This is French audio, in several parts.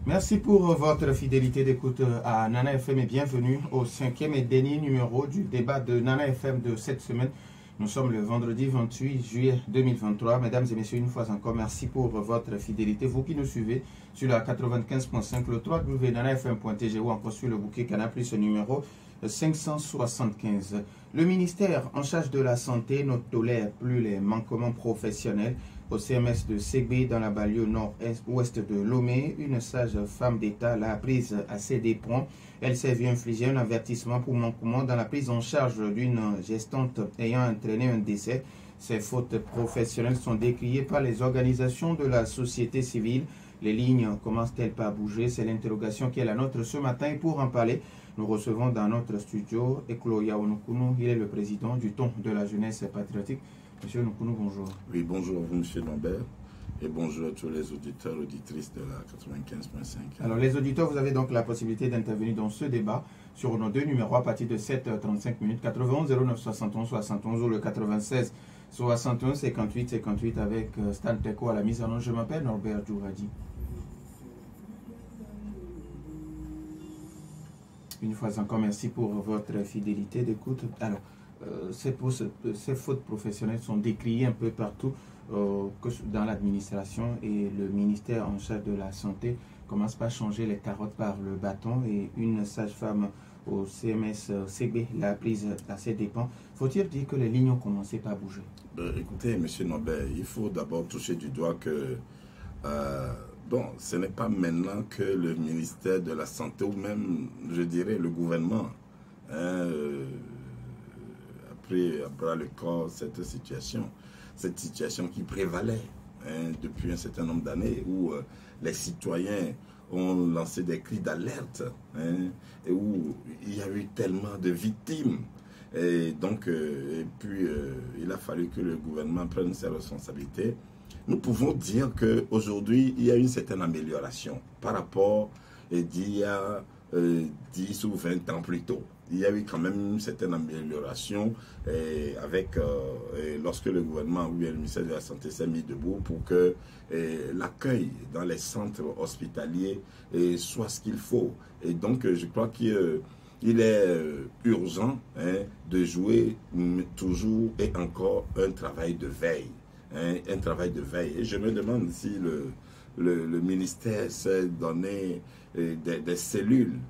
Merci pour votre fidélité d'écoute à Nana FM et bienvenue au 5e et dernier numéro du débat de Nana FM de cette semaine. Nous sommes le vendredi 28 juillet 2023. Mesdames et messieurs, une fois encore, merci pour votre fidélité. Vous qui nous suivez sur la 95.5, le www.nanafm.tg ou encore sur le bouquet Canal+, numéro 575. Le ministère en charge de la santé ne tolère plus les manquements professionnels. Au CMS de Ségbé, dans la banlieue nord-ouest de Lomé, une sage femme d'État l'a prise à ses dépens. Elle s'est vue infliger un avertissement pour manquement dans la prise en charge d'une gestante ayant entraîné un décès. Ces fautes professionnelles sont décriées par les organisations de la société civile. Les lignes commencent-elles pas à bouger? C'est l'interrogation qui est la nôtre ce matin. Et pour en parler, nous recevons dans notre studio Eklo Yaonukunu. Il est le président du Ton de la jeunesse patriotique. Monsieur Nukunu, bonjour. Oui, bonjour à vous, monsieur Lambert, et bonjour à tous les auditeurs, auditrices de la 95.5. Alors, les auditeurs, vous avez donc la possibilité d'intervenir dans ce débat sur nos deux numéros à partir de 7h35 minutes, 91 09 71 71 ou le 96 61 58 58 avec Stan Teko à la mise en œuvre. Je m'appelle Norbert Djouradi. Une fois encore, merci pour votre fidélité d'écoute. Alors, ces fautes professionnelles sont décriées un peu partout dans l'administration et le ministère en charge de la santé commence par changer les carottes par le bâton et une sage-femme au CMS CB l'a prise à ses dépens. Faut-il dire que les lignes ont commencé par bouger? Écoutez, monsieur Norbert, il faut d'abord toucher du doigt que bon, ce n'est pas maintenant que le ministère de la Santé ou même, je dirais, le gouvernement pris à bras le corps cette situation qui prévalait depuis un certain nombre d'années où les citoyens ont lancé des cris d'alerte et où il y a eu tellement de victimes. Et donc, il a fallu que le gouvernement prenne ses responsabilités. Nous pouvons dire qu'aujourd'hui, il y a une certaine amélioration par rapport d'il y a 10 ou 20 ans plus tôt. Il y a eu quand même une certaine amélioration lorsque le gouvernement ou le ministère de la Santé s'est mis debout pour que l'accueil dans les centres hospitaliers soit ce qu'il faut. Et donc, je crois qu'il est urgent de jouer toujours et encore un travail de veille. Un travail de veille. Et je me demande si le ministère s'est donné des cellules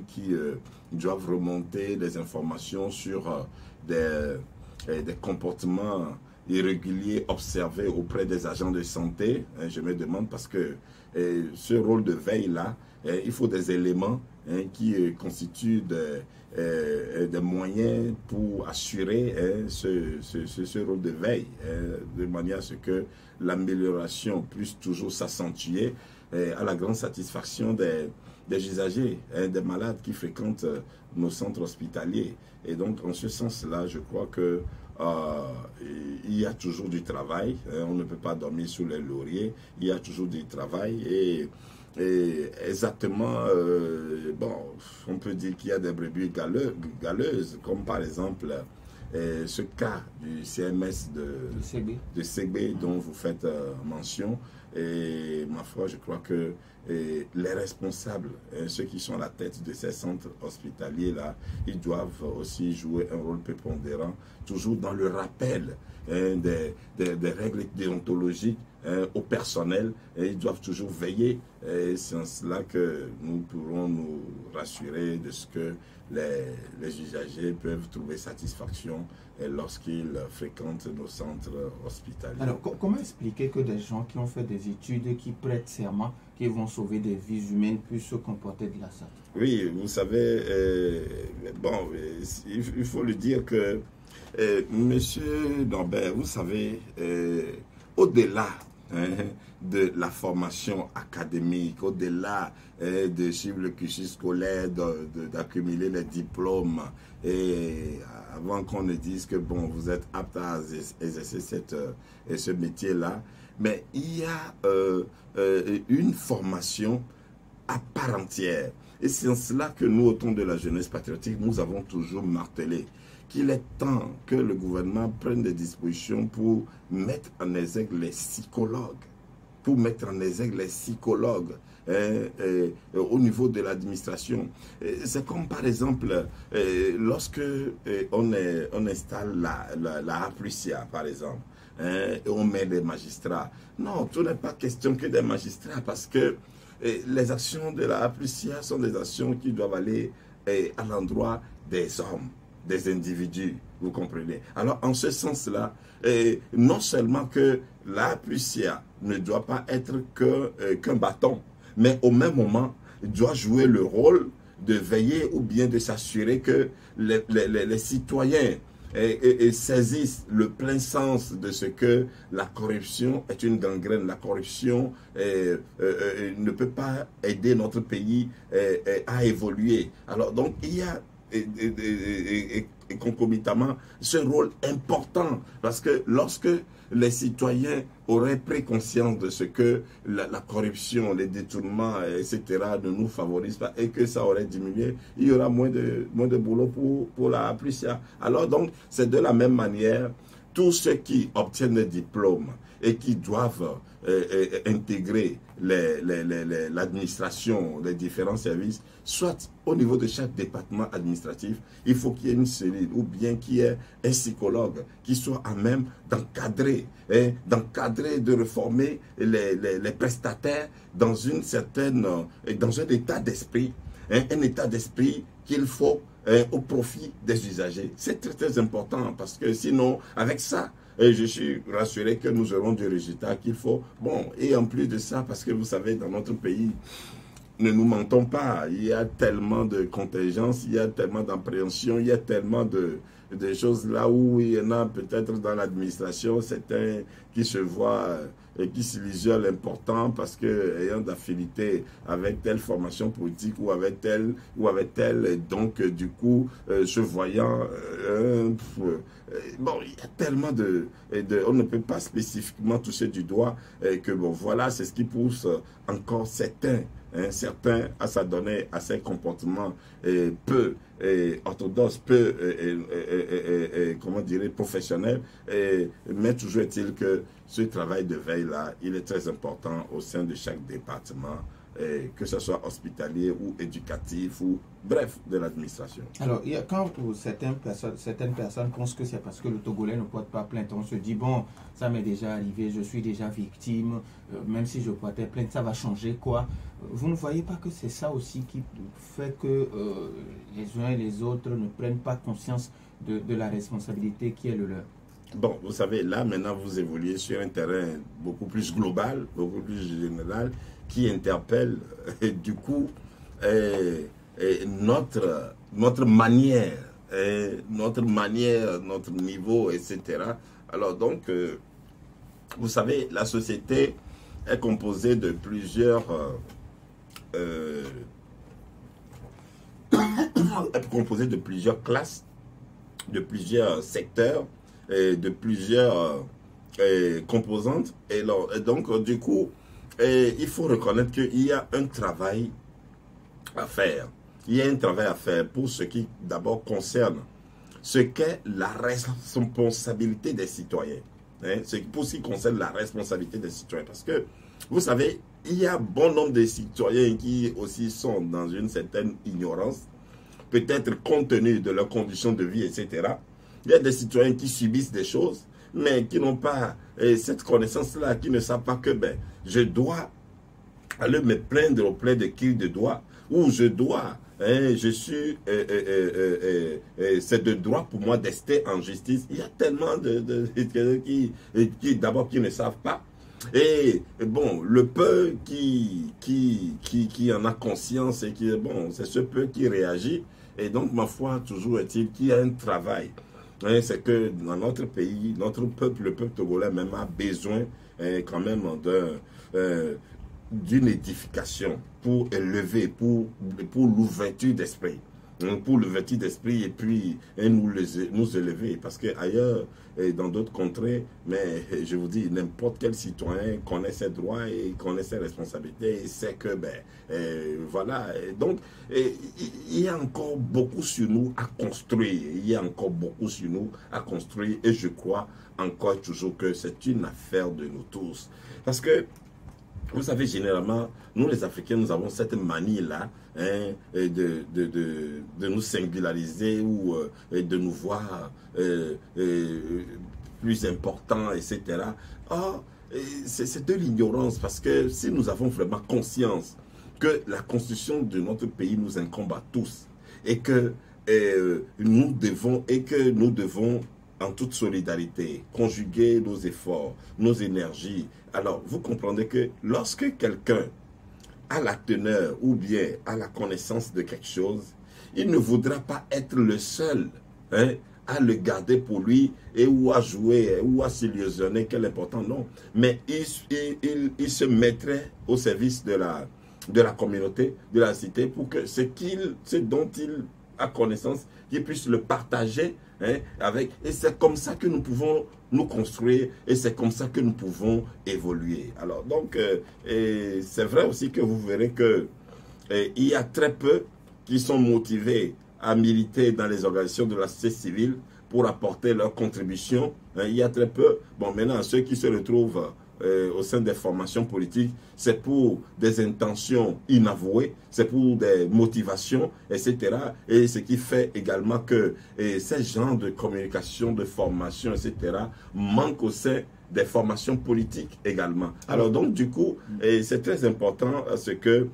qui doivent remonter des informations sur des comportements irréguliers observés auprès des agents de santé. Je me demande parce que ce rôle de veille-là, il faut des éléments qui constituent des moyens pour assurer ce rôle de veille, de manière à ce que l'amélioration puisse toujours s'accentuer à la grande satisfaction des usagers, des malades qui fréquentent nos centres hospitaliers. Et donc, en ce sens-là, je crois que il y a toujours du travail. On ne peut pas dormir sous les lauriers. Il y a toujours du travail et exactement, bon, on peut dire qu'il y a des brebis galeuses, comme par exemple ce cas du CMS de Ségbé dont vous faites mention. Et ma foi, je crois que les responsables, ceux qui sont à la tête de ces centres hospitaliers-là, ils doivent aussi jouer un rôle prépondérant, toujours dans le rappel des règles déontologiques au personnel. Et ils doivent toujours veiller. C'est en cela que nous pourrons nous rassurer de ce que les usagers peuvent trouver satisfaction lorsqu'ils fréquentent nos centres hospitaliers. Alors, comment expliquer que des gens qui ont fait des études, qui prêtent serment, qui vont sauver des vies humaines, puissent se comporter de la sorte? Oui, vous savez, bon, il faut le dire que, monsieur Norbert, vous savez, au-delà de la formation académique, au-delà de suivre le cursus scolaire, d'accumuler les diplômes, et avant qu'on ne dise que bon, vous êtes apte à exercer ce métier-là, mais il y a une formation à part entière. Et c'est en cela que nous, au Ton de la jeunesse patriotique, nous avons toujours martelé qu'il est temps que le gouvernement prenne des dispositions pour mettre en exergue les psychologues, au niveau de l'administration. C'est comme par exemple, lorsque on installe la Aplucia, par exemple, et on met des magistrats. Non, tout n'est pas question que des magistrats, parce que les actions de la Aplucia sont des actions qui doivent aller à l'endroit des hommes, des individus, vous comprenez. Alors, en ce sens-là, non seulement que la Aplucia ne doit pas être qu'un bâton, mais au même moment, doit jouer le rôle de veiller ou bien de s'assurer que les citoyens saisissent le plein sens de ce que la corruption est une gangrène. La corruption ne peut pas aider notre pays à évoluer. Alors donc il y a et concomitamment ce rôle important, parce que lorsque les citoyens auraient pris conscience de ce que la corruption, les détournements, etc. ne nous favorisent pas et que ça aurait diminué, il y aura moins de boulot pour la Aplucia. Alors donc, c'est de la même manière, tous ceux qui obtiennent des diplômes et qui doivent intégrer l'administration, les différents services, soit au niveau de chaque département administratif, il faut qu'il y ait une cellule ou bien qu'il y ait un psychologue qui soit à même d'encadrer, de reformer les prestataires dans dans un état d'esprit, un état d'esprit qu'il faut au profit des usagers. C'est très très important, parce que sinon, avec ça, et je suis rassuré que nous aurons des résultats qu'il faut. Bon, et en plus de ça, parce que vous savez, dans notre pays, ne nous mentons pas, il y a tellement de contingences, il y a tellement d'appréhension, il y a tellement de choses là où il y en a peut-être dans l'administration, certains qui se voient et qui s'illusionnent l'important parce que ayant d'affinité avec telle formation politique ou avec telle, donc du coup se voyant bon, il y a tellement on ne peut pas spécifiquement toucher du doigt que bon, voilà, c'est ce qui pousse encore certains à s'adonner à ces comportements peu orthodoxes, peu comment dire, professionnels, mais toujours est-il que ce travail de veille-là, il est très important au sein de chaque département, que ce soit hospitalier ou éducatif ou bref, de l'administration. Alors, quand certaines personnes pensent que c'est parce que le Togolais ne porte pas plainte, on se dit, bon, ça m'est déjà arrivé, je suis déjà victime, même si je portais plainte, ça va changer quoi? Vous ne voyez pas que c'est ça aussi qui fait que les uns et les autres ne prennent pas conscience de la responsabilité qui est le leur? Bon, vous savez, là, maintenant, vous évoluez sur un terrain beaucoup plus global, beaucoup plus général, qui interpelle, du coup, notre manière, notre niveau, etc. Alors donc, vous savez, la société est composée de plusieurs classes, de plusieurs secteurs, de plusieurs composantes. Et donc, du coup, il faut reconnaître qu'il y a un travail à faire. Il y a un travail à faire pour ce qui d'abord concerne ce qu'est la responsabilité des citoyens. Pour ce qui concerne la responsabilité des citoyens. Parce que, vous savez, il y a bon nombre de citoyens qui aussi sont dans une certaine ignorance, peut-être compte tenu de leurs conditions de vie, etc. Il y a des citoyens qui subissent des choses, mais qui n'ont pas cette connaissance-là, qui ne savent pas que je dois aller me plaindre auprès de qui de droit, ou je dois, c'est de droit pour moi d'ester en justice. Il y a tellement de qui d'abord qui ne savent pas. Et bon, le peu qui en a conscience et qui est bon, c'est ce peu qui réagit. Et donc, ma foi, toujours est-il qu'il y a un travail. C'est que dans notre pays, notre peuple, le peuple togolais même a besoin quand même d'une édification pour élever, pour l'ouverture d'esprit. Pour l'ouverture d'esprit et puis nous élever. Parce qu'ailleurs, dans d'autres contrées, mais je vous dis, n'importe quel citoyen connaît ses droits et connaît ses responsabilités et sait que, voilà. Donc, il y a encore beaucoup sur nous à construire. Il y a encore beaucoup sur nous à construire et je crois encore toujours que c'est une affaire de nous tous. Parce que Vous savez, généralement, nous les Africains, nous avons cette manie-là hein, de nous singulariser ou de nous voir plus importants, etc. Or, c'est de l'ignorance parce que si nous avons vraiment conscience que la constitution de notre pays nous incombe à tous et que nous devons en toute solidarité, conjuguer nos efforts, nos énergies. Alors, vous comprenez que lorsque quelqu'un a la teneur ou bien a la connaissance de quelque chose, il ne voudra pas être le seul hein, à le garder pour lui et ou à jouer ou à s'illusionner quel important, non. Mais il se mettrait au service de la communauté, de la cité, pour que ce dont il a connaissance, qu'il puisse le partager hein, avec. Et c'est comme ça que nous pouvons nous construire et c'est comme ça que nous pouvons évoluer. Alors donc, c'est vrai aussi que vous verrez que il y a très peu qui sont motivés à militer dans les organisations de la société civile pour apporter leur contribution. Hein, il y a très peu. Bon, maintenant, ceux qui se retrouvent au sein des formations politiques, c'est pour des intentions inavouées, c'est pour des motivations, etc. Et ce qui fait également que ces genres de communication, de formation, etc. manquent au sein des formations politiques également. Alors donc du coup, c'est très important à ce que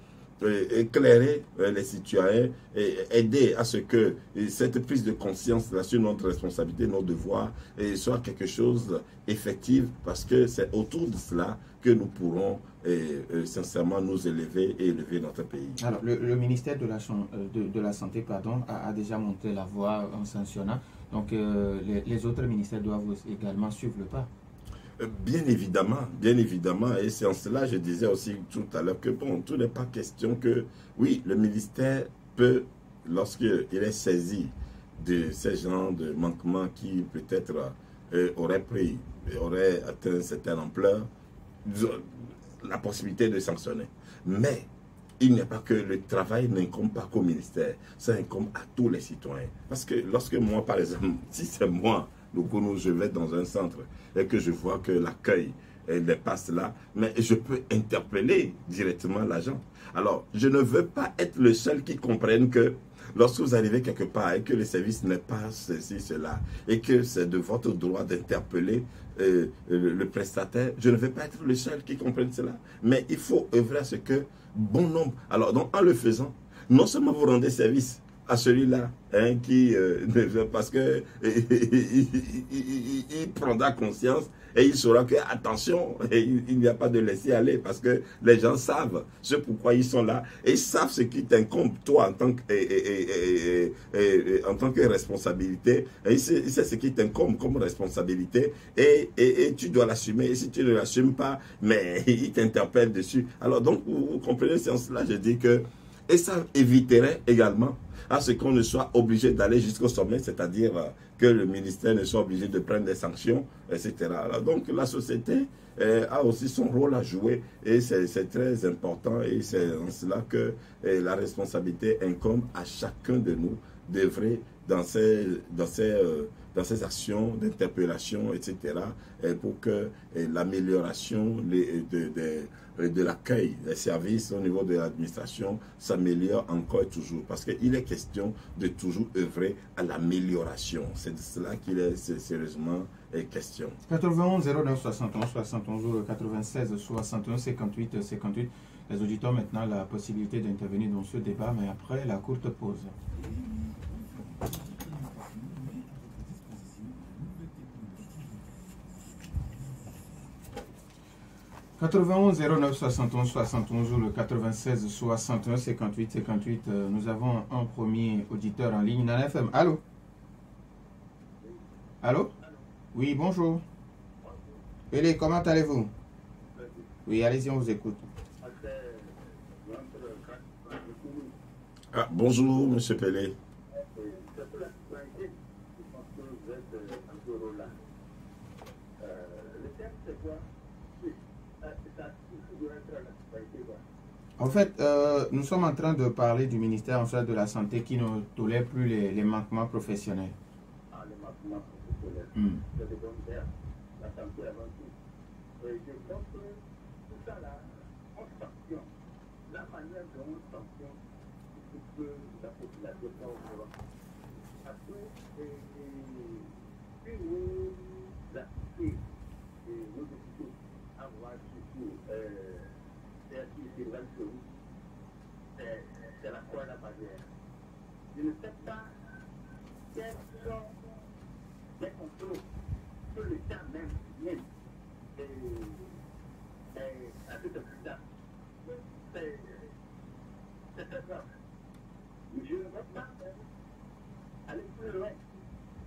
éclairer les citoyens et aider à ce que cette prise de conscience sur notre responsabilité, nos devoirs, soit quelque chose d'effectif parce que c'est autour de cela que nous pourrons sincèrement nous élever et élever notre pays. Alors, le ministère de la Santé pardon, a déjà montré la voie en sanctionnant. Donc, les autres ministères doivent également suivre le pas. Bien évidemment, et c'est en cela je disais aussi tout à l'heure que bon, tout n'est pas question que, oui, le ministère peut, lorsqu'il est saisi de ces genres de manquements qui peut-être auraient atteint une certaine ampleur, la possibilité de sanctionner. Mais il n'y a pas que le travail n'incombe pas qu'au ministère, ça incombe à tous les citoyens. Parce que lorsque moi, par exemple, si c'est moi, je vais dans un centre et que je vois que l'accueil dépasse là, mais je peux interpeller directement l'agent. Alors, je ne veux pas être le seul qui comprenne que lorsque vous arrivez quelque part et que le service n'est pas ceci, cela, et que c'est de votre droit d'interpeller le prestataire, je ne vais pas être le seul qui comprenne cela. Mais il faut œuvrer à ce que bon nombre, alors donc en le faisant, non seulement vous rendez service à celui-là, hein, parce que il prendra conscience et il saura que attention, il n'y a pas de laisser aller parce que les gens savent ce pourquoi ils sont là et ils savent ce qui t'incombe toi en tant que responsabilité. Et il sait ce qui t'incombe comme responsabilité et tu dois l'assumer. Et si tu ne l'assumes pas, mais il t'interpelle dessus. Alors donc vous comprenez, c'est en cela je dis que et ça éviterait également à ce qu'on ne soit obligé d'aller jusqu'au sommet, c'est-à-dire que le ministère ne soit obligé de prendre des sanctions, etc. Alors, donc la société a aussi son rôle à jouer et c'est très important et c'est en cela que la responsabilité incombe à chacun de nous d'œuvrer dans ces actions d'interpellation, etc., pour que l'amélioration de l'accueil des services au niveau de l'administration s'améliore encore et toujours. Parce qu'il est question de toujours œuvrer à l'amélioration. C'est de cela qu'il est sérieusement question. 91 09 71 71 ou 96 61 58 58. Les auditeurs ont maintenant la possibilité d'intervenir dans ce débat, mais après la courte pause. 91 09 71 71 ou le 96 61 58 58. Nous avons un premier auditeur en ligne dans l'FM. Allô? Allô? Oui, bonjour. Pelé, comment allez-vous? Oui, allez-y, on vous écoute. Ah, bonjour, monsieur Pelé. En fait, nous sommes en train de parler du ministère en charge de la Santé qui ne tolère plus les manquements professionnels. Ah, les manquements professionnels. C'est secondaire, la santé avant tout. Je pense que tout ça là, manière dont on sanctionne que la population soit au courant. Après, puis nous assister nos députés à voir surtout c'est vrai que c'est la croix à la barrière. Je ne sais pas quels sont les contrôles que l'État même mène à cet hôpital. C'est très grave. Mais je ne veux pas aller plus loin.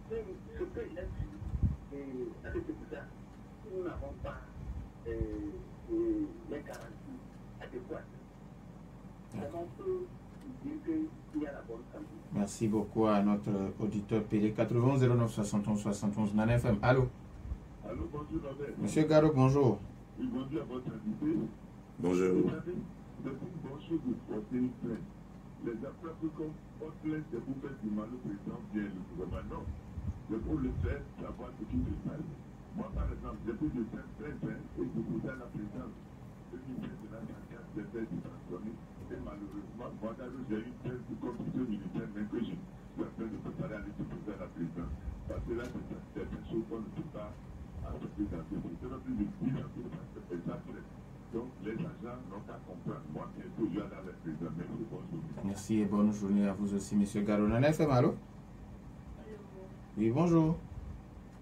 C'est ce que j'ai dit à cet hôpital. Si nous n'avons pas les garanties adéquates, comment on peut dire qu'il y a la bonne santé? Merci beaucoup à notre auditeur PD 91 09 71 71 Nana FM. Allô? Allô, bonjour Robert. Monsieur Garo, bonjour. Oui, bonjour à votre invité. Bonjour. Vous savez, c'est une bonne chose de porter une plainte. Les affaires que comme porte plainte, c'est pour faire du mal au président bien le gouvernement. Non. C'est pour le faire savoir ce qui se passe. Moi, par exemple, j'ai pu de faire plainte et déposer à la présidence. Le ministère de la Santé s'est fait transformer. Et malheureusement, moi, j'ai eu une plainte de commission militaire, même que je suis en train de préparer à aller déposer à la présidence. Parce que là, c'est des choses qu'on ne peut pas accepter dans ce pays. C'est plus de 10 ans que c'est ça. Donc, les agents n'ont qu'à comprendre. Moi, bientôt, je vais aller à la présidence. Merci, bonne journée. Merci et bonne journée à vous aussi, monsieur Garo. Nana FM, allô? Oui, bonjour.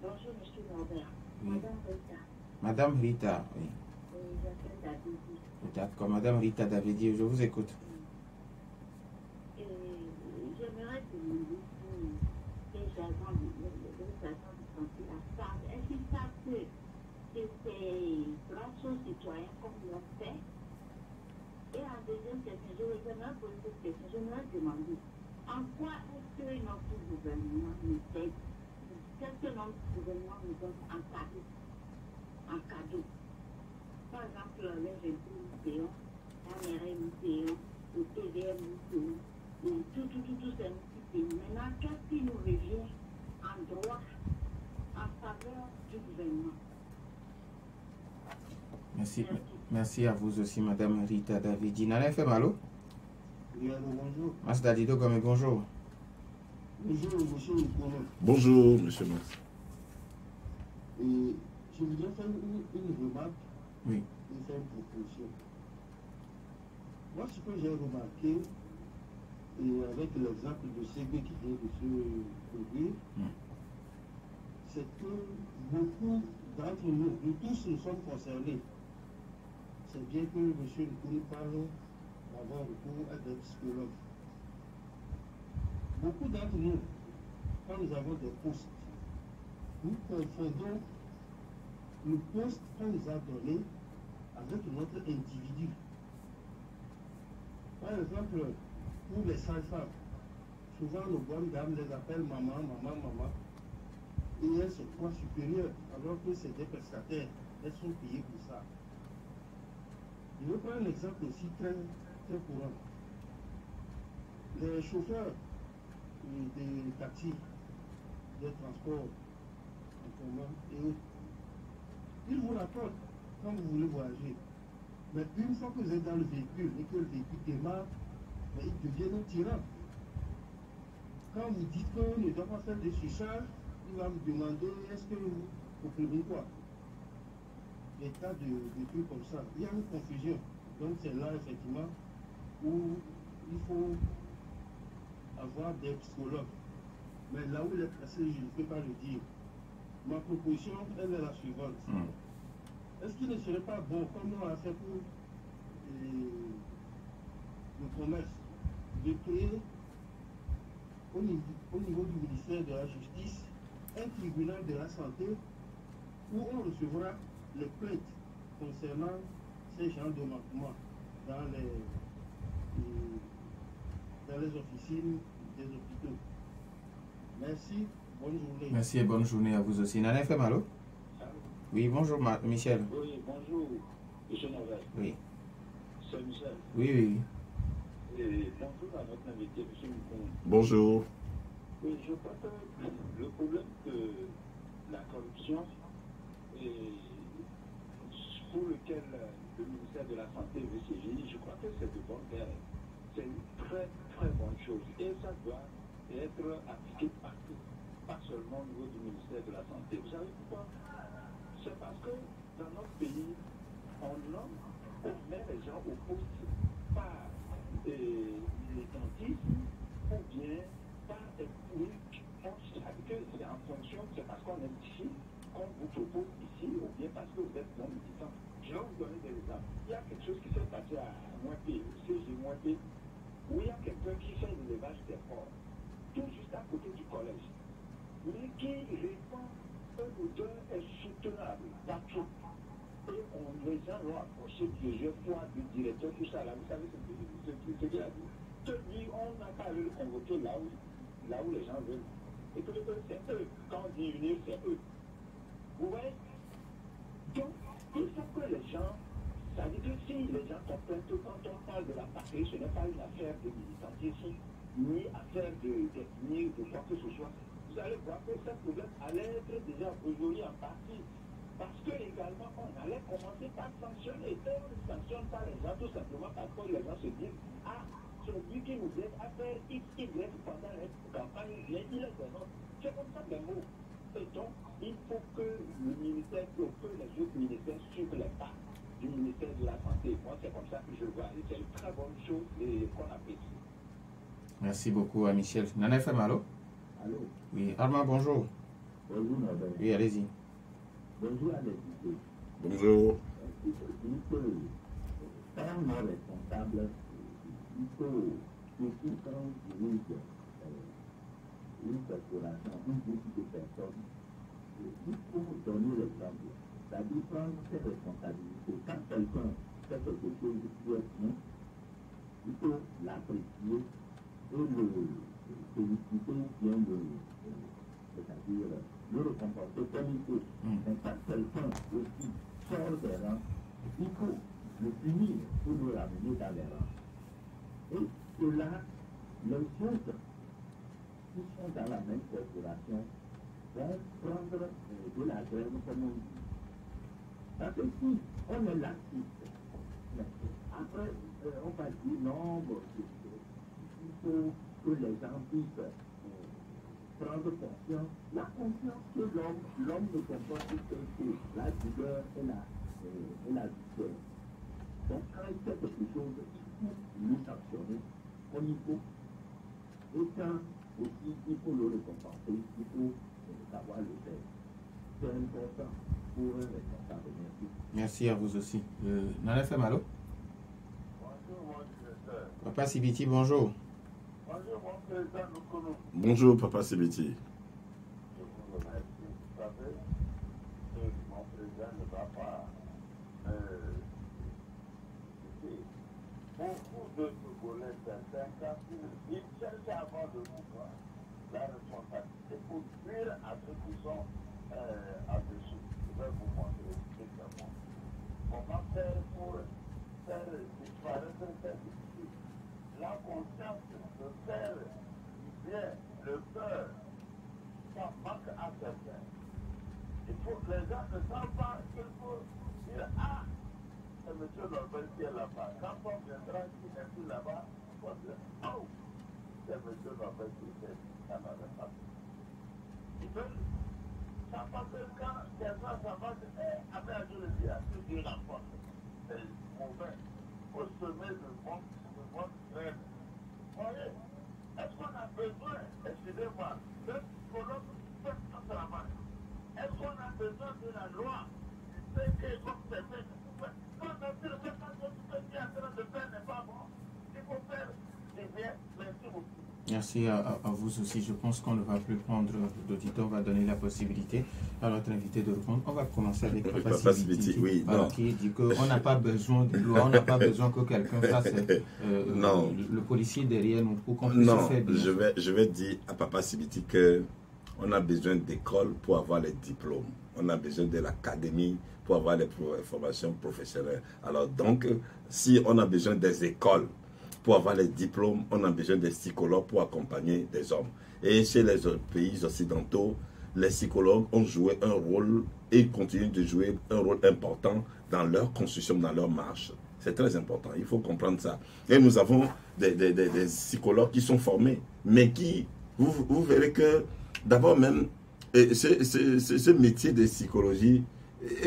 Bonjour, monsieur Norbert. Oui. Madame Rita. Madame Rita, oui. Oui, j'appelle Davidi. D'accord, Madame Rita Davidi, je vous écoute. Et j'aimerais demander si les agents de santé à SAD, est-ce qu'ils savent que c'est grands citoyens comme l'ont fait? Et en deuxième question, j'aimerais poser cette question, j'aimerais demander en quoi est-ce que notre gouvernement nous aide? Qu'est-ce que notre gouvernement nous donne en cadeau? Par exemple, les impôts nous payons, l'AMRM nous payons, le TVM nous payons, tout c'est nous qui payons. Maintenant, qu'est-ce qui nous revient en droit en faveur du gouvernement? Merci. Merci à vous aussi, Madame Rita Davidi. Nana FM, allô? Oui, allô, bonjour. Mas Dadido Gome, bonjour. Bonjour, monsieur Nicolas. Bonjour, monsieur Max. Et je voudrais faire une remarque Oui. et faire une proposition. Moi, ce que j'ai remarqué, et avec l'exemple de CB qui vient de se produire, c'est que beaucoup d'entre nous tous nous sommes concernés. C'est bien que M. Nicolas parle d'avoir recours à des psychologues. Beaucoup d'entre nous, quand nous avons des postes, nous confondons le poste qu'on nous a donné avec notre individu. Par exemple, pour les sages-femmes, souvent nos bonnes dames les appellent maman, maman, maman. Et elles se croient supérieures, alors que c'est des prestataires. Elles sont payées pour ça. Je vais prendre un exemple aussi très, très courant. Les chauffeurs des taxis, des transports en commun et autres, ils vous racontent quand vous voulez voyager. Mais une fois que vous êtes dans le véhicule et que le véhicule démarre, ils deviennent tyrans. Quand vous dites qu'on ne doit pas faire de surcharge, il va me demander est-ce que vous prévenez quoi? Des tas de trucs comme ça. Il y a une confusion. Donc c'est là effectivement où il faut avoir des psychologues. Mais là où il est placé, je ne peux pas le dire. Ma proposition, elle est la suivante. Est-ce qu'il ne serait pas bon, comme on a fait pour le commerce, de créer au niveau du ministère de la Justice un tribunal de la santé où on recevra les plaintes concernant ces genres de manquements dans les officines des hôpitaux. Merci, bonne journée. Merci et bonne journée à vous aussi. Nana FM, allô? Oui, bonjour Michel. Oui, bonjour, M. Norbert. Oui. C'est Michel. Oui, oui. Et bonjour à notre invité, M. Moukoum. Bonjour. Oui, je crois que le problème de la corruption, et pour lequel le ministère de la Santé veut saisir, je crois que c'est de bonne guerre. C'est une très très bonne chose. Et ça doit être appliqué partout, pas seulement au niveau du ministère de la Santé. Vous savez pourquoi? C'est parce que dans notre pays, on met les gens au poste par militantisme ou bien par des politiques. C'est en fonction, c'est parce qu'on est ici, qu'on vous propose ici, ou bien parce que vous êtes non militant. Je vais vous donner des exemples. Il y a quelque chose qui s'est passé à Moipé, au CG Moipé, où il y a quelqu'un qui fait l'élevage des porcs, tout juste à côté du collège, mais qui répond que l'odeur est soutenable partout. Et les gens l'ont approché plusieurs fois du directeur, tout ça là, vous savez ce qu'il a dit. Il dit, on n'a pas à le convoquer là où les gens veulent. Et que c'est eux, quand on dit unir, c'est eux. Vous voyez? Donc, il faut que les gens, ça veut dire que si les gens comprennent que quand on parle de la patrie, ce n'est pas une affaire de militantisme, ni affaire d'ethnie, de quoi que ce soit. Vous allez voir que ce problème allait être déjà résolu en partie. Parce que également, on allait commencer par sanctionner. Et on ne sanctionne pas les gens tout simplement parce que les gens se disent, ah, celui qui nous aide à faire X, Y pendant la campagne, il est des autres. C'est comme ça des mots. Et donc, il faut que le ministère, que les autres ministères suivent les pas du ministère de la Santé. Moi, c'est comme ça que je vois. Et c'est une très bonne chose qu'on apprécie. Merci beaucoup à Michel. Nana FM, allô? Allô? Oui, Armand, bonjour. Bonjour, madame. Oui, allez-y. Bonjour à l'équipe. Bonjour. Il faut faire nos responsables. Il faut, surtout quand on dirige une corporation, un groupe de personnes, il faut donner l'exemple. C'est-à-dire prendre ses responsabilités. Quand quelqu'un fait quelque chose qui est bien, il faut l'apprécier et le féliciter ou bien c'est-à-dire le récompenser comme il faut. Mais quand quelqu'un aussi sort des rangs, il faut le punir pour le ramener dans les rangs. Et cela, les autres qui sont dans la même corporation vont prendre de la grève comme on dit. Parce que si on est laxiste, après on va dire non, il faut que les gens puissent prendre conscience. La conscience que l'homme ne comprend que la douleur et la douleur. Donc quand il fait quelque chose, il faut le sanctionner comme il faut. Et quand aussi il faut le récompenser, il faut savoir le faire. C'est important pour un responsable. Merci à vous aussi. Nana FM, allô? Bonjour, mon directeur. Papa Sibiti, bonjour. Bonjour, mon président Nukunu. Bonjour, Papa Sibiti. Je vous remercie. Vous savez, mon président ne va pas beaucoup de Togolais, certains, quand ils cherchent à avoir le pouvoir, la responsabilité pour nuire à ceux qui sont en-dessous. Je vais vous montrer exactement. Comment faire pour faire disparaître cette difficulté. La conscience de faire du bien, le cœur, ça manque à certains. Il faut que les gens ne savent pas qu'il faut dire ah, c'est M. Norbert qui est là-bas. Quand on viendra qui n'est plus là-bas, il faut dire oh, c'est M. Norbert qui est ça n'avait pas. Ils veulent ça parce que quand quelqu'un ça va dire après je le dis à ceux qui la porte, c'est mauvais. Il faut semer de bonnes graines. Vous voyez, est-ce qu'on a besoin, excusez-moi, de psychologues qui fait son travail? Est-ce qu'on a besoin de la loi qui fait que comme c'est fait, quand on dit que ce qui est en train de faire n'est pas bon, il faut faire du bien. Merci beaucoup. Merci à vous aussi. Je pense qu'on ne va plus prendre d'auditeurs. On va donner la possibilité à notre invité de répondre. On va commencer avec Papa Sibiti, oui, qui dit qu'on n'a pas besoin de loi, on n'a pas besoin que quelqu'un fasse non. Le policier derrière nous pour qu'on puisse faire bien. Je vais dire à Papa Sibiti qu'on a besoin d'écoles pour avoir les diplômes. On a besoin de l'académie pour avoir les formations professionnelles. Alors donc, si on a besoin des écoles, pour avoir les diplômes, on a besoin des psychologues pour accompagner des hommes. Et chez les autres pays occidentaux, les psychologues ont joué un rôle et continuent de jouer un rôle important dans leur construction, dans leur marche. C'est très important, il faut comprendre ça. Et nous avons des psychologues qui sont formés, mais qui, vous verrez que d'abord même, ce métier de psychologie,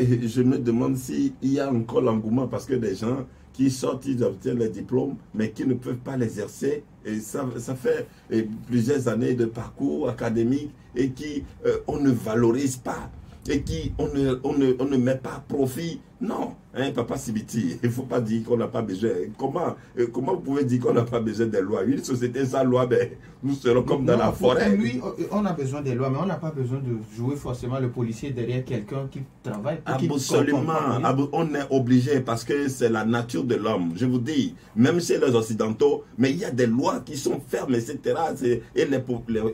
je me demande s'il y a encore l'engouement, parce que des gens qui sortent, ils obtiennent les diplômes, mais qui ne peuvent pas l'exercer. Et ça fait plusieurs années de parcours académique et qui on ne valorise pas et qui on ne met pas à profit. Non, hein, Papa Sibiti, il ne faut pas dire qu'on n'a pas besoin. Comment vous pouvez dire qu'on n'a pas besoin des lois? Une société sans loi, ben, nous serons comme dans la forêt. Lui, on a besoin des lois, mais on n'a pas besoin de jouer forcément le policier derrière quelqu'un qui travaille. Absolument, on est obligé parce que c'est la nature de l'homme. Je vous dis, même chez les Occidentaux, mais il y a des lois qui sont fermes, etc. Et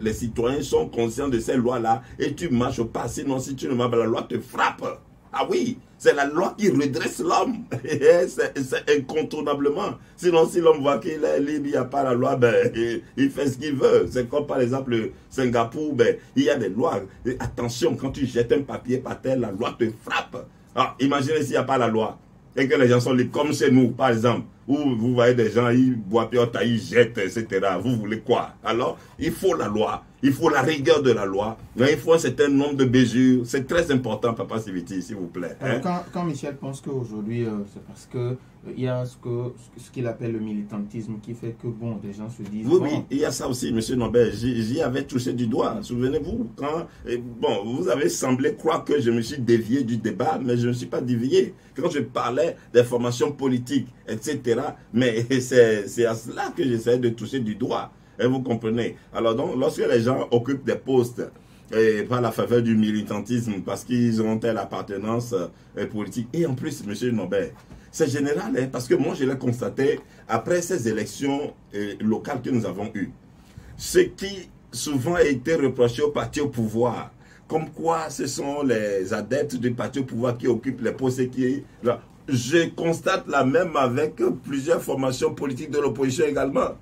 les citoyens sont conscients de ces lois-là et tu ne marches pas. Sinon, si tu ne marches pas, la loi te frappe. Ah oui, c'est la loi qui redresse l'homme. C'est incontournablement. Sinon, si l'homme voit qu'il est libre, il n'y a pas la loi, ben, il fait ce qu'il veut. C'est comme par exemple Singapour, ben, il y a des lois. Et attention, quand tu jettes un papier par terre, la loi te frappe. Ah, imaginez s'il n'y a pas la loi et que les gens sont libres, comme chez nous, par exemple, où vous voyez des gens, ils boivent, ils jettent, etc. Vous voulez quoi? Alors, il faut la loi. Il faut la rigueur de la loi, mais il faut un certain nombre de mesures. C'est très important, Papa Sibiti, s'il vous plaît. Hein? Quand Michel pense qu'aujourd'hui, c'est parce que il y a ce qu'il appelle le militantisme qui fait que, bon, des gens se disent... Oui, oui, il y a ça aussi, M. Nobel. J'y avais touché du doigt. Souvenez-vous, quand... Bon, vous avez semblé croire que je me suis dévié du débat, mais je ne me suis pas dévié. Quand je parlais des formations politiques, etc., mais c'est à cela que j'essayais de toucher du doigt. Et vous comprenez. Alors donc, lorsque les gens occupent des postes par la faveur du militantisme, parce qu'ils ont telle appartenance politique, et en plus, M. Nobel, c'est général, hein, parce que moi, je l'ai constaté après ces élections locales que nous avons eues. Ce qui souvent a été reproché au parti au pouvoir, comme quoi ce sont les adeptes du parti au pouvoir qui occupent les postes et qui... Je constate la même avec plusieurs formations politiques de l'opposition également.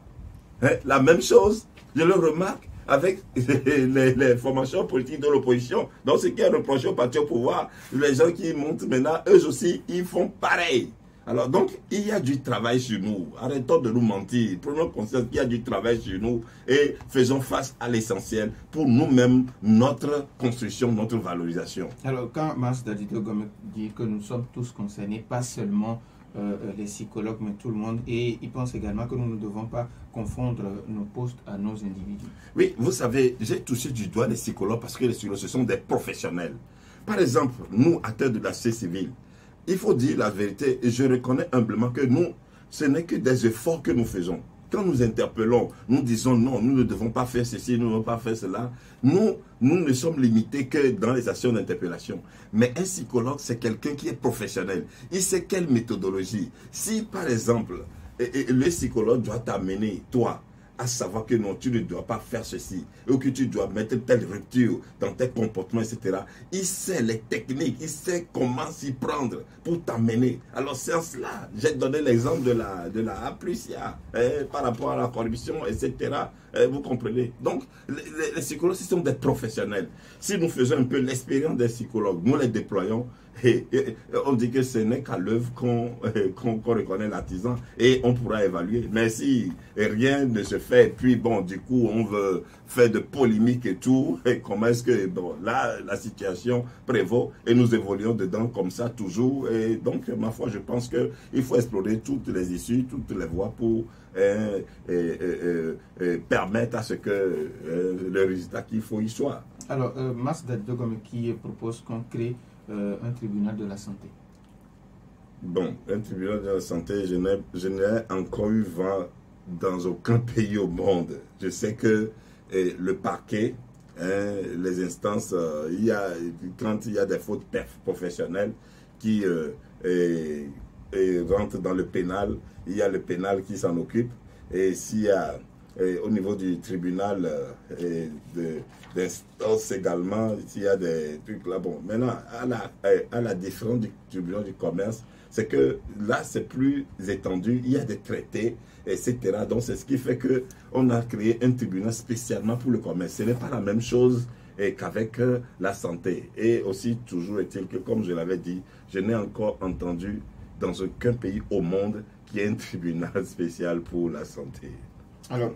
La même chose, je le remarque avec les formations politiques de l'opposition. Donc, ce qui est reproché au parti au pouvoir, les gens qui montent maintenant, eux aussi, ils font pareil. Alors, donc, il y a du travail sur nous. Arrêtons de nous mentir. Prenons conscience qu'il y a du travail sur nous et faisons face à l'essentiel pour nous-mêmes, notre construction, notre valorisation. Alors, quand Mars Dadito Gomet dit que nous sommes tous concernés, pas seulement les psychologues, mais tout le monde, et il pense également que nous ne devons pas confondre nos postes à nos individus. Oui, vous savez, j'ai touché du doigt les psychologues parce que les psychologues, ce sont des professionnels. Par exemple, nous, acteurs de la société civile, il faut dire la vérité, et je reconnais humblement que nous, ce n'est que des efforts que nous faisons. Quand nous interpellons, nous disons non, nous ne devons pas faire ceci, nous ne devons pas faire cela. Nous ne sommes limités que dans les actions d'interpellation. Mais un psychologue, c'est quelqu'un qui est professionnel. Il sait quelle méthodologie. Si, par exemple, le psychologue doit t'amener, toi, à savoir que non, tu ne dois pas faire ceci, ou que tu dois mettre telle rupture dans tes comportements, etc. Il sait les techniques, il sait comment s'y prendre pour t'amener. Alors c'est en cela, j'ai donné l'exemple de la Aplusia, par rapport à la corruption, etc. Vous comprenez? Donc, les psychologues, ce sont des professionnels. Si nous faisons un peu l'expérience des psychologues, nous les déployons, et on dit que ce n'est qu'à l'œuvre qu'on reconnaît l'artisan et on pourra évaluer. Mais si rien ne se fait, puis bon, du coup, on veut faire de polémique et tout, et comment est-ce que, bon, là, la situation prévaut et nous évoluons dedans comme ça toujours. Et donc, ma foi, je pense qu'il faut explorer toutes les issues, toutes les voies pour permettre à ce que le résultat qu'il faut y soit. Alors, Mars Dadito Gomet qui propose qu'on crée un tribunal de la santé. Bon, un tribunal de la santé, je n'ai encore eu vent dans aucun pays au monde. Je sais que le parquet, les instances, quand il y a des fautes professionnelles qui rentrent dans le pénal, il y a le pénal qui s'en occupe. Et s'il y a au niveau du tribunal d'instance également, s'il y a des trucs là, bon, maintenant, à la différence du tribunal du commerce, c'est que là, c'est plus étendu, il y a des traités, etc. Donc, c'est ce qui fait qu'on a créé un tribunal spécialement pour le commerce. Ce n'est pas la même chose qu'avec la santé. Et aussi, toujours est-il que, comme je l'avais dit, je n'ai encore entendu dans aucun pays au monde qui ait un tribunal spécial pour la santé. Alors,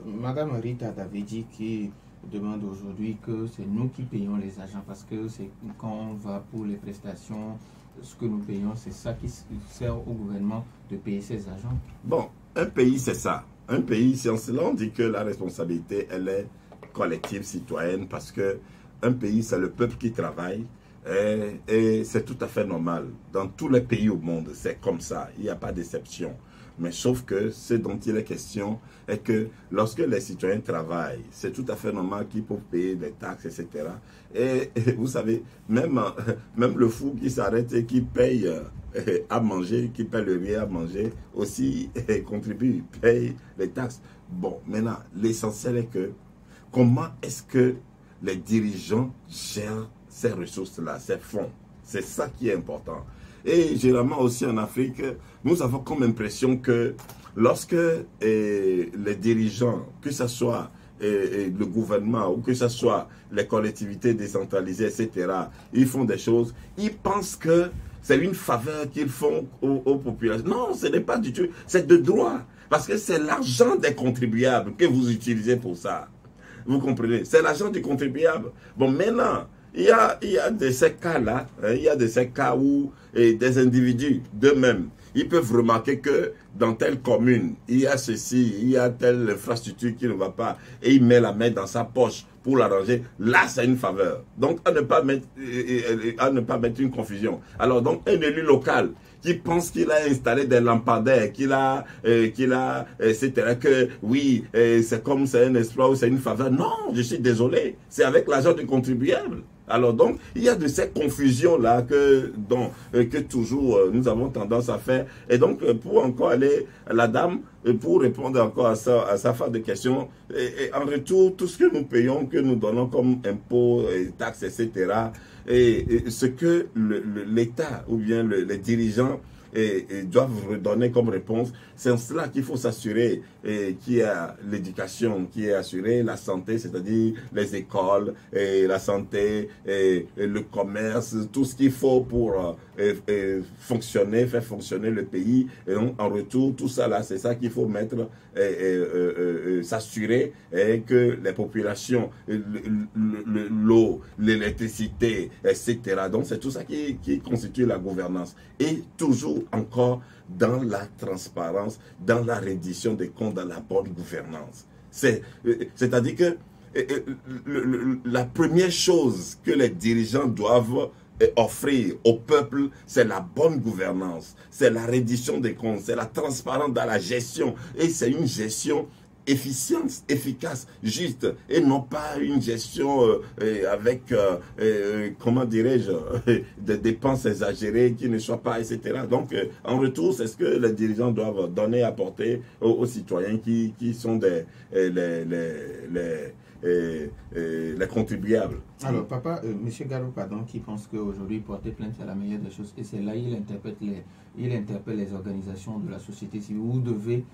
Madame Rita Davidi qui demande aujourd'hui que c'est nous qui payons les agents parce que c'est quand on va pour les prestations, ce que nous payons, c'est ça qui sert au gouvernement de payer ses agents. Bon, un pays, c'est ça. Un pays, c'est en cela on dit que la responsabilité, elle est collective, citoyenne, parce que un pays, c'est le peuple qui travaille et c'est tout à fait normal. Dans tous les pays au monde, c'est comme ça. Il n'y a pas d'exception. Mais sauf que ce dont il est question est que lorsque les citoyens travaillent, c'est tout à fait normal qu'ils peuvent payer des taxes, etc. Et vous savez, même le fou qui s'arrête et qui paye à manger, qui paye le riz à manger, aussi contribue, paye les taxes. Bon, maintenant, l'essentiel est que comment est-ce que les dirigeants gèrent ces ressources-là, ces fonds? C'est ça qui est important. Et généralement aussi en Afrique, nous avons comme impression que lorsque les dirigeants, que ce soit le gouvernement ou que ce soit les collectivités décentralisées, etc., ils font des choses, ils pensent que c'est une faveur qu'ils font aux populations. Non, ce n'est pas du tout, c'est de droit. Parce que c'est l'argent des contribuables que vous utilisez pour ça. Vous comprenez? C'est l'argent du contribuable. Bon, maintenant, il y a de ces cas-là, il y a de ces cas où des individus d'eux-mêmes, ils peuvent remarquer que dans telle commune, il y a ceci, il y a telle infrastructure qui ne va pas, et il met la main dans sa poche pour l'arranger. Là, c'est une faveur. Donc, à ne pas mettre une confusion. Alors, donc, un élu local qui pense qu'il a installé des lampadaires, etc., que oui, c'est comme c'est un exploit ou c'est une faveur. Non, je suis désolé, c'est avec l'argent du contribuable. Alors donc, il y a de ces confusions-là que toujours nous avons tendance à faire. Et donc, pour encore aller, la dame, pour répondre encore à sa phase de question, et en retour, tout ce que nous payons, que nous donnons comme impôts, taxes, etc., et ce que l'État ou bien les dirigeants doivent redonner comme réponse, c'est en cela qu'il faut s'assurer qu'il y a l'éducation qui est assurée, la santé, c'est-à-dire les écoles, et la santé, et le commerce, tout ce qu'il faut pour fonctionner, faire fonctionner le pays. Et donc, en retour, tout ça là, c'est ça qu'il faut mettre, s'assurer que les populations, l'eau, l'électricité, etc. Donc, c'est tout ça qui constitue la gouvernance. Et toujours encore dans la transparence, dans la reddition des comptes, dans la bonne gouvernance. C'est-à-dire que la première chose que les dirigeants doivent offrir au peuple, c'est la bonne gouvernance, c'est la reddition des comptes, c'est la transparence dans la gestion. Et c'est une gestion efficiente, efficace, juste, et non pas une gestion avec, comment dirais-je, des dépenses exagérées qui ne soient pas, etc. Donc, en retour, c'est ce que les dirigeants doivent donner, apporter aux citoyens qui sont les contribuables. Alors, papa, monsieur Garou, pardon, qui pense qu'aujourd'hui, porter plainte, c'est la meilleure des choses. Et c'est là il interpelle les organisations de la société civile. Vous devez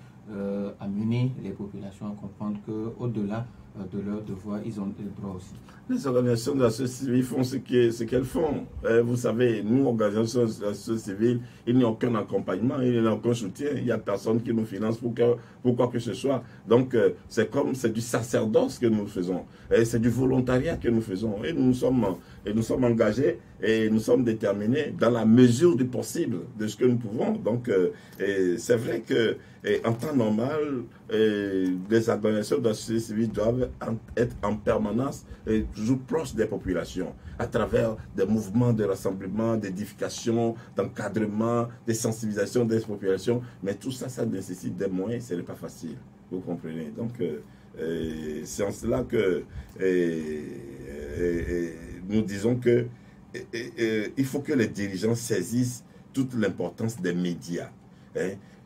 amener les populations à comprendre qu'au-delà de leurs devoirs, ils ont des droits aussi. Les organisations de la société civile font ce qu'elles font. Vous savez, nous, organisations de la société civile, il n'y a aucun accompagnement, il n'y a aucun soutien, il n'y a personne qui nous finance pour quoi que ce soit. Donc, c'est du sacerdoce que nous faisons, c'est du volontariat que nous faisons. Et nous sommes engagés et nous sommes déterminés dans la mesure du possible de ce que nous pouvons. Donc, c'est vrai que en temps normal, les organisations de la société civile doivent être en permanence toujours proches des populations, à travers des mouvements de rassemblement, d'édification, d'encadrement, de sensibilisation des populations. Mais tout ça, ça nécessite des moyens, ce n'est pas facile. Vous comprenez? Donc, c'est en cela que nous disons que il faut que les dirigeants saisissent toute l'importance des médias.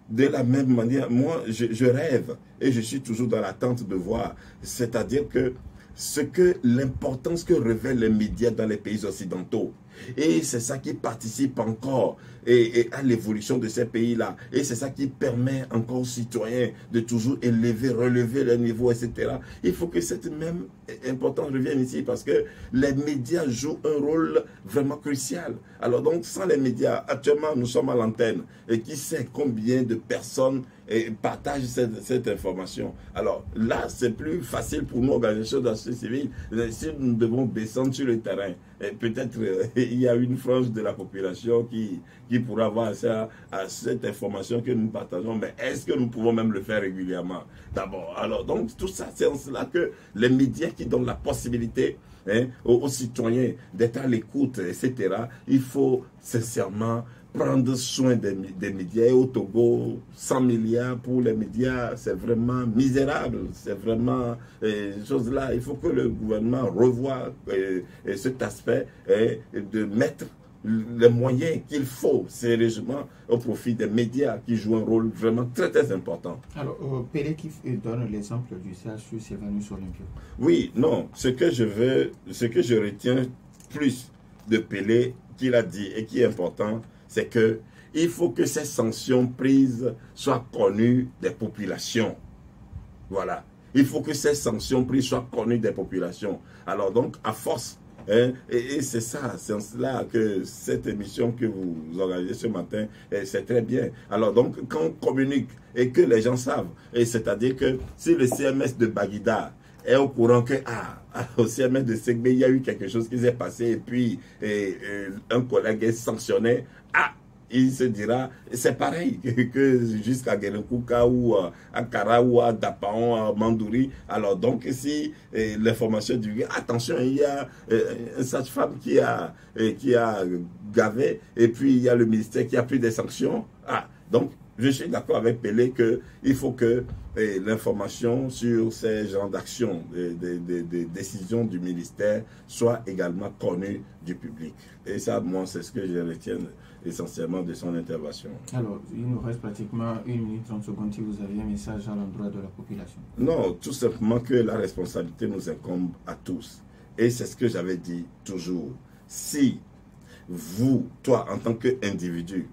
De la même manière, moi, je rêve et je suis toujours dans l'attente de voir, c'est-à-dire que l'importance que révèlent les médias dans les pays occidentaux, Et c'est ça qui participe encore à l'évolution de ces pays-là. Et c'est ça qui permet encore aux citoyens de toujours relever leur niveau, etc. Il faut que cette même importance revienne ici parce que les médias jouent un rôle vraiment crucial. Alors donc, sans les médias, actuellement, nous sommes à l'antenne. Et qui sait combien de personnes partagent cette information. Alors là, c'est plus facile pour nous, organisations de la société civile, si nous devons descendre sur le terrain. Peut-être il y a une frange de la population qui pourra avoir accès à cette information que nous partageons, mais est-ce que nous pouvons même le faire régulièrement? D'abord, alors donc tout ça, c'est en cela que les médias qui donnent la possibilité aux citoyens d'être à l'écoute, etc., il faut sincèrement prendre soin des médias. Et au Togo, 100 milliards pour les médias, c'est vraiment misérable. C'est vraiment chose-là. Il faut que le gouvernement revoie cet aspect de mettre les moyens qu'il faut sérieusement au profit des médias qui jouent un rôle vraiment très très important. Alors, Pelé qui donne l'exemple du CHU Sylvanus Olympio. Oui, non, ce que je retiens plus de Pelé qu'il a dit et qui est important, c'est que il faut que ces sanctions prises soient connues des populations. Voilà. Il faut que ces sanctions prises soient connues des populations. Alors donc, à force, et c'est ça, c'est en cela que cette émission que vous organisez ce matin, c'est très bien. Alors donc, quand on communique et que les gens savent, c'est-à-dire que si le CMS de Baguida est au courant que au CMS de Segbé, il y a eu quelque chose qui s'est passé et puis un collègue est sanctionné, il se dira, c'est pareil que jusqu'à Guérenkuka ou à Kara ou à Dapaon, à Mandouri. Alors donc si l'information dit, attention, il y a une sage-femme qui a gavé et puis il y a le ministère qui a pris des sanctions. Donc je suis d'accord avec Pelé qu'il faut que l'information sur ces genres d'actions, des décisions du ministère soit également connue du public. Et ça, moi, c'est ce que je retiens essentiellement de son intervention. Alors, il nous reste pratiquement 1 minute 30 secondes si vous avez un message à l'endroit de la population. Non, tout simplement que la responsabilité nous incombe à tous. Et c'est ce que j'avais dit toujours. Si vous, toi, en tant qu'individu,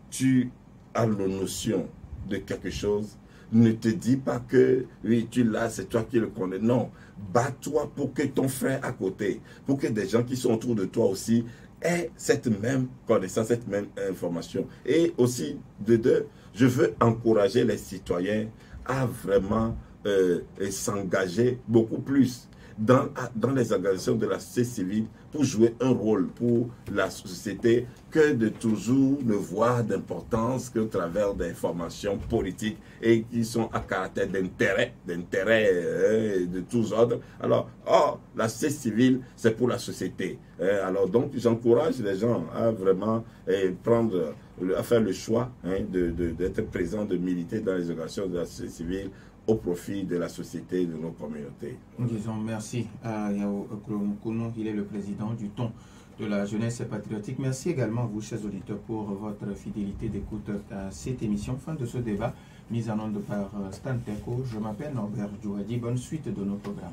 tu as la notion de quelque chose, ne te dis pas que oui, tu l'as, c'est toi qui le connais. Non, bats-toi pour que ton frère à côté, pour que des gens qui sont autour de toi aussi aient cette même connaissance, cette même information. Et aussi, de deux, je veux encourager les citoyens à vraiment s'engager beaucoup plus dans les organisations de la société civile pour jouer un rôle pour la société que de toujours ne voir d'importance qu'au travers des formations politiques et qui sont à caractère d'intérêt de tous ordres. Alors, la société civile, c'est pour la société. Alors donc, j'encourage les gens à vraiment à faire le choix d'être présents, de militer dans les organisations de la société civile au profit de la société et de nos communautés. Nous disons merci à Yao Kromukunu, il est le président du Ton de la jeunesse patriotique. Merci également à vous, chers auditeurs, pour votre fidélité d'écoute à cette émission. Fin de ce débat, mise en onde par Stan Teko. Je m'appelle Norbert Djouadi. Bonne suite de nos programmes.